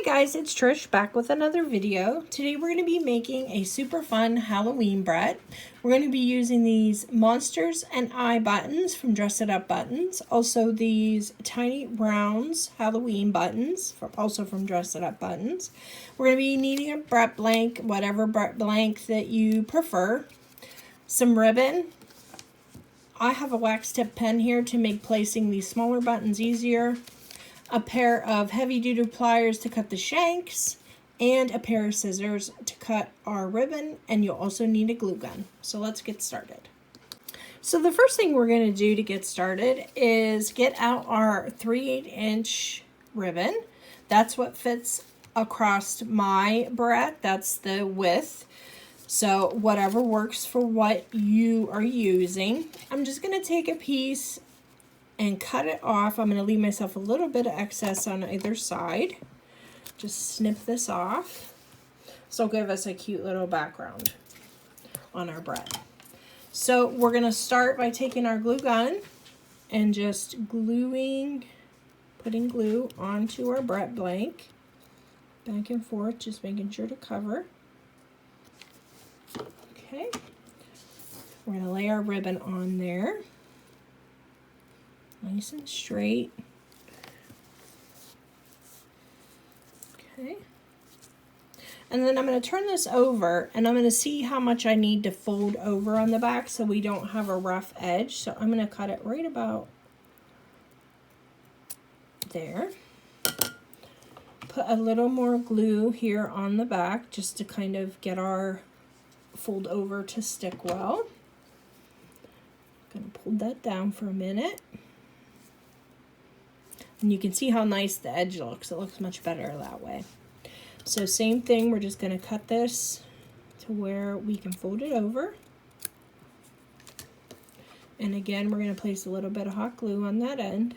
Hi guys, it's Trish back with another video. Today we're going to be making a super fun Halloween barrette. We're going to be using these monsters and eye buttons from Dress It Up Buttons. Also these tiny rounds Halloween buttons, also from Dress It Up Buttons. We're going to be needing a barrette blank, whatever barrette blank that you prefer. Some ribbon. I have a wax tip pen here to make placing these smaller buttons easier. A pair of heavy-duty pliers to cut the shanks, and a pair of scissors to cut our ribbon, and you'll also need a glue gun. So let's get started. So the first thing we're going to do to get started is get out our 3/8" ribbon. That's what fits across my barrette. That's the width. So whatever works for what you are using. I'm just going to take a piece and cut it off. I'm going to leave myself a little bit of excess on either side. Just snip this off. So give us a cute little background on our barrette. So we're going to start by taking our glue gun and just putting glue onto our barrette blank. Back and forth, just making sure to cover. Okay. We're going to lay our ribbon on there. Nice and straight. Okay. And then I'm going to turn this over and I'm going to see how much I need to fold over on the back so we don't have a rough edge. So I'm going to cut it right about there. Put a little more glue here on the back just to kind of get our fold over to stick well. I'm going to pull that down for a minute. And you can see how nice the edge looks. It looks much better that way. So same thing, we're just going to cut this to where we can fold it over. And again, we're going to place a little bit of hot glue on that end,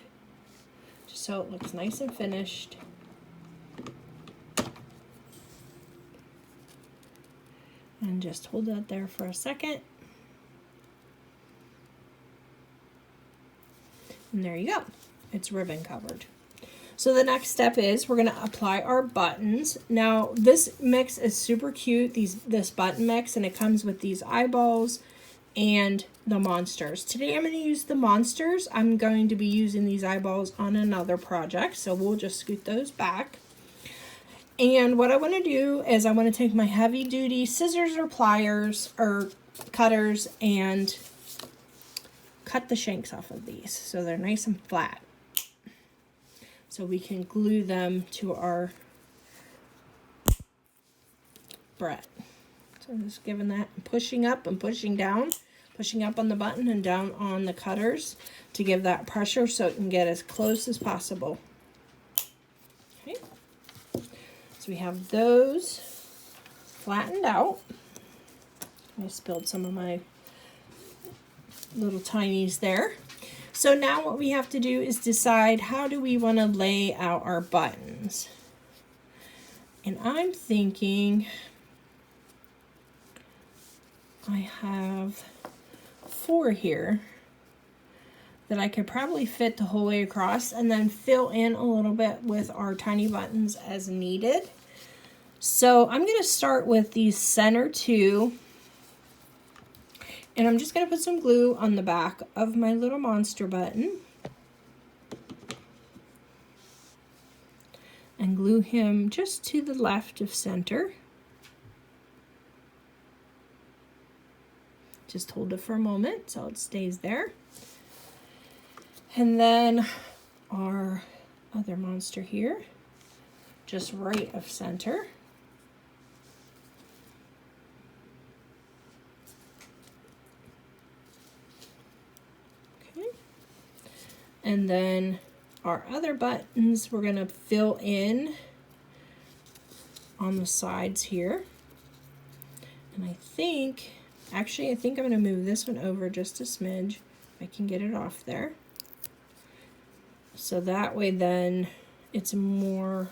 just so it looks nice and finished. And just hold that there for a second. And there you go. It's ribbon covered. So the next step is we're going to apply our buttons. Now this mix is super cute, this button mix, and it comes with these eyeballs and the monsters. Today I'm going to use the monsters. I'm going to be using these eyeballs on another project, so we'll just scoot those back. And what I want to do is I want to take my heavy duty scissors or pliers or cutters and cut the shanks off of these so they're nice and flat, so we can glue them to our barrette. So I'm just giving that, pushing up and pushing down, pushing up on the button and down on the cutters to give that pressure so it can get as close as possible. Okay, so we have those flattened out. I spilled some of my little tinies there. So now what we have to do is decide how do we want to lay out our buttons. And I'm thinking I have 4 here that I could probably fit the whole way across and then fill in a little bit with our tiny buttons as needed. So I'm going to start with these center 2. And I'm just going to put some glue on the back of my little monster button. And glue him just to the left of center. Just hold it for a moment so it stays there. And then our other monster here, just right of center. And then our other buttons we're going to fill in on the sides here. And I think I'm going to move this one over just a smidge. I can get it off there. So that way then it's more,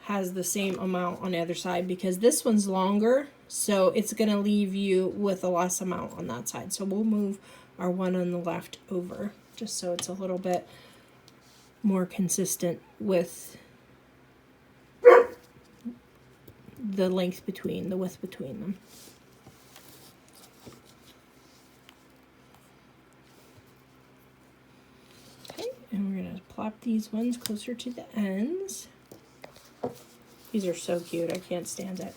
has the same amount on the other side, because this one's longer. So it's going to leave you with a less amount on that side. So we'll move our one on the left over, just so it's a little bit more consistent with the length between, the width between them. Okay, and we're gonna plop these ones closer to the ends. These are so cute, I can't stand it.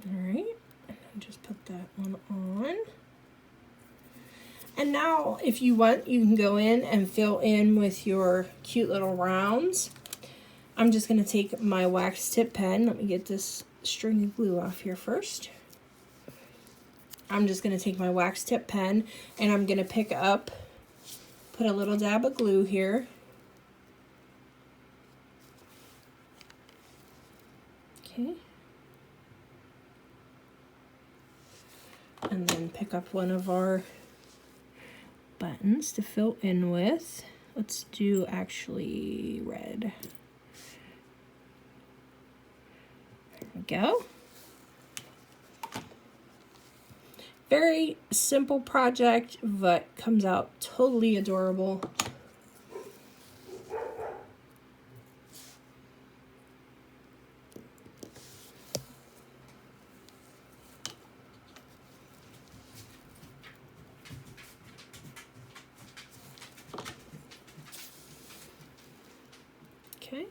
Alright, and then just put that one on. And now, if you want, you can go in and fill in with your cute little rounds. I'm just going to take my wax tip pen. Let me get this string of glue off here first. I'm just going to take my wax tip pen and I'm going to pick up, put a little dab of glue here. Okay. And then pick up one of our buttons to fill in with. Let's do actually red. There we go. Very simple project, but comes out totally adorable. Okay,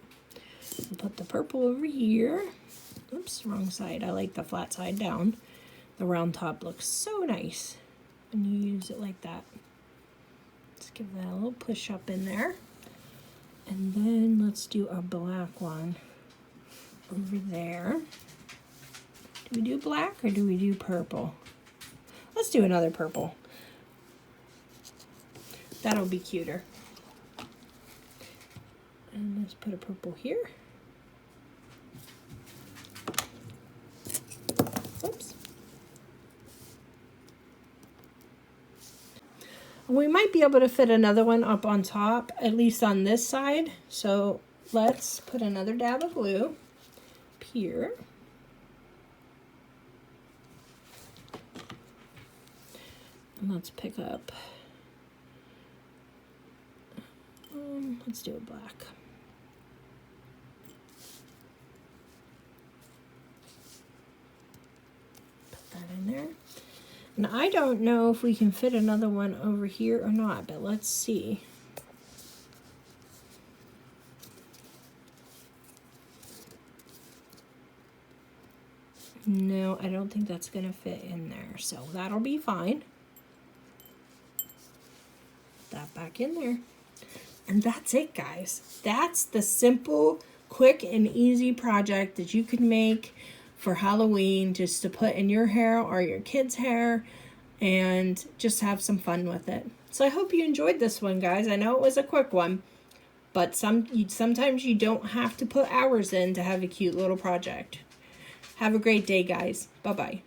and put the purple over here. Oops, wrong side. I like the flat side down. The round top looks so nice when you use it like that. Let's give that a little push up in there. And then let's do a black one over there. Do we do black or do we do purple? Let's do another purple. That'll be cuter. And let's put a purple here. Oops. We might be able to fit another one up on top, at least on this side. So let's put another dab of glue up here. And let's pick up, let's do a black. Put that in there. And I don't know if we can fit another one over here or not, but let's see. No, I don't think that's going to fit in there, so that'll be fine. Put that back in there. And that's it, guys. That's the simple, quick, and easy project that you can make for Halloween, just to put in your hair or your kids' hair and just have some fun with it. So I hope you enjoyed this one, guys. I know it was a quick one, but sometimes you don't have to put hours in to have a cute little project. Have a great day, guys. Bye-bye.